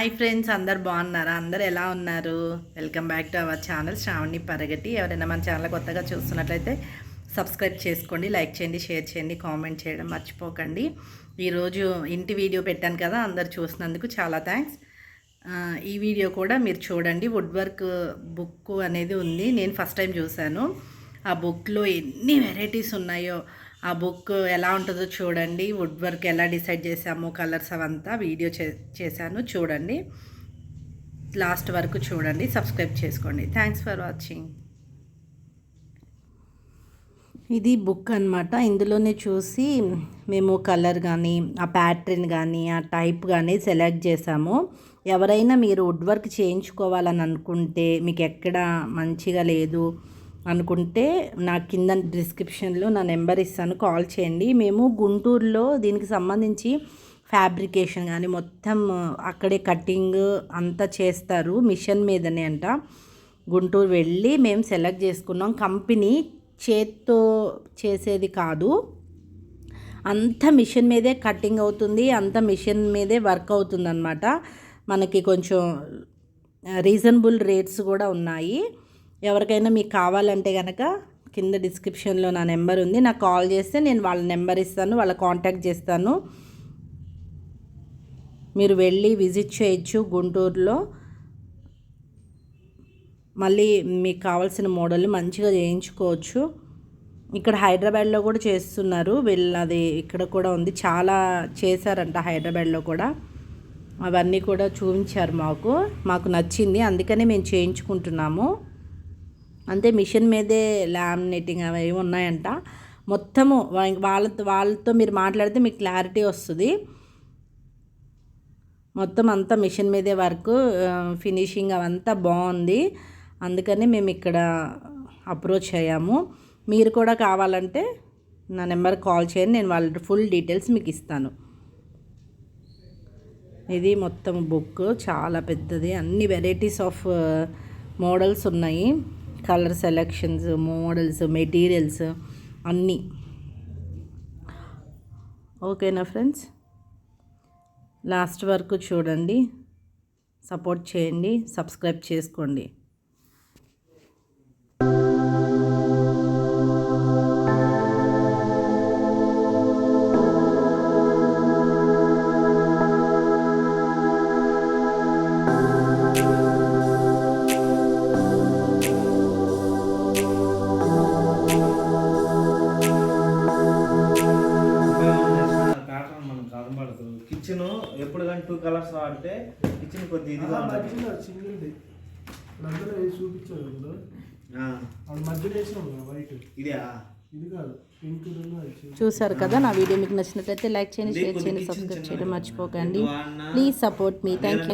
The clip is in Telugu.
హాయ్ ఫ్రెండ్స్, అందరు బాగున్నారా? అందరు ఎలా ఉన్నారు? Welcome back to our channel Sravani ఎవరైనా మన ఛానల్ కొత్తగా చూస్తున్నట్లయితే సబ్స్క్రైబ్ చేసుకోండి, లైక్ చేయండి, షేర్ చేయండి, కామెంట్ చేయడం మర్చిపోకండి. ఈరోజు ఇంటి వీడియో పెట్టాను కదా, అందరు చూసినందుకు చాలా థ్యాంక్స్. ఈ వీడియో కూడా మీరు చూడండి. వుడ్ వర్క్ బుక్ అనేది ఉంది, నేను ఫస్ట్ టైం చూశాను. ఆ బుక్లో ఎన్ని వెరైటీస్ ఉన్నాయో, ఆ బుక్ ఎలా ఉంటుందో చూడండి. వుడ్ వర్క్ ఎలా డిసైడ్ చేసామో, కలర్స్ అవంతా వీడియో చేశాను, చూడండి. లాస్ట్ వరకు చూడండి, సబ్స్క్రైబ్ చేసుకోండి. Thanks for watching. ఇది బుక్ అనమాట. ఇందులోనే చూసి మేము కలర్ కానీ, ఆ ప్యాటర్న్ కానీ, ఆ టైప్ కానీ సెలెక్ట్ చేసాము. ఎవరైనా మీరు వుడ్ వర్క్ చేయించుకోవాలని అనుకుంటే, మీకు ఎక్కడ మంచిగా లేదు అనుకుంటే నా కింద డిస్క్రిప్షన్లో నా నెంబర్ ఇస్తాను, కాల్ చేయండి. మేము గుంటూరులో దీనికి సంబంధించి ఫ్యాబ్రికేషన్ కానీ మొత్తం అక్కడే కటింగ్ అంతా చేస్తారు, మిషన్ మీదనే అంట. గుంటూరు వెళ్ళి మేము సెలెక్ట్ చేసుకున్నాం. కంపెనీ చేత్తో చేసేది కాదు, అంత మిషన్ మీదే కటింగ్ అవుతుంది, అంత మిషన్ మీదే వర్క్ అవుతుంది అన్నమాట. మనకి కొంచెం రీజనబుల్ రేట్స్ కూడా ఉన్నాయి. ఎవరికైనా మీకు కావాలంటే కనుక కింద డిస్క్రిప్షన్లో నా నెంబర్ ఉంది, నాకు కాల్ చేస్తే నేను వాళ్ళ నెంబర్ ఇస్తాను, వాళ్ళ కాంటాక్ట్ చేస్తాను. మీరు వెళ్ళి విజిట్ చేయొచ్చు గుంటూరులో. మళ్ళీ మీకు కావాల్సిన మోడల్ మంచిగా చేయించుకోవచ్చు. ఇక్కడ హైదరాబాద్లో కూడా చేస్తున్నారు వీళ్ళది, ఇక్కడ కూడా ఉంది, చాలా చేశారంట హైదరాబాద్లో కూడా. అవన్నీ కూడా చూపించారు మాకు నచ్చింది, అందుకని మేము చేయించుకుంటున్నాము. అంతే, మిషన్ మీదే లామినేటింగ్ అవి ఉన్నాయంట. మొత్తము వాళ్ళతో మీరు మాట్లాడితే మీకు క్లారిటీ వస్తుంది. మొత్తం అంతా మిషన్ మీదే వర్క్, ఫినిషింగ్ అవంతా బాగుంది. అందుకని మేము ఇక్కడ అప్రోచ్ అయ్యాము. మీరు కూడా కావాలంటే నా నెంబర్ కాల్ చేయండి, నేను వాళ్ళ ఫుల్ డీటెయిల్స్ మీకు ఇస్తాను. ఇది మొత్తం బుక్ చాలా పెద్దది, అన్ని వెరైటీస్ ఆఫ్ మోడల్స్ ఉన్నాయి, కలర్ సెలెక్షన్స్, మోడల్స్, మెటీరియల్స్ అన్నీ. ఓకేనా ఫ్రెండ్స్, లాస్ట్ వరకు చూడండి, సపోర్ట్ చేయండి, సబ్స్క్రైబ్ చేసుకోండి. కిచెన్ ఎప్పుడు కానీ 2 కలర్స్ వాడితే కిచెన్ కొద్దిగా ఇదిగా సింగిల్ చూపించారు మధ్యలో వైట్ ఇదే ఇది కాదు. చూసారు కదా, నా వీడియో మీకు నచ్చినట్లయితే లైక్ చేయండి, షేర్ చేయండి, సబ్స్క్రైబ్ చేయడం మర్చిపోకండి. Please support me. Thank you.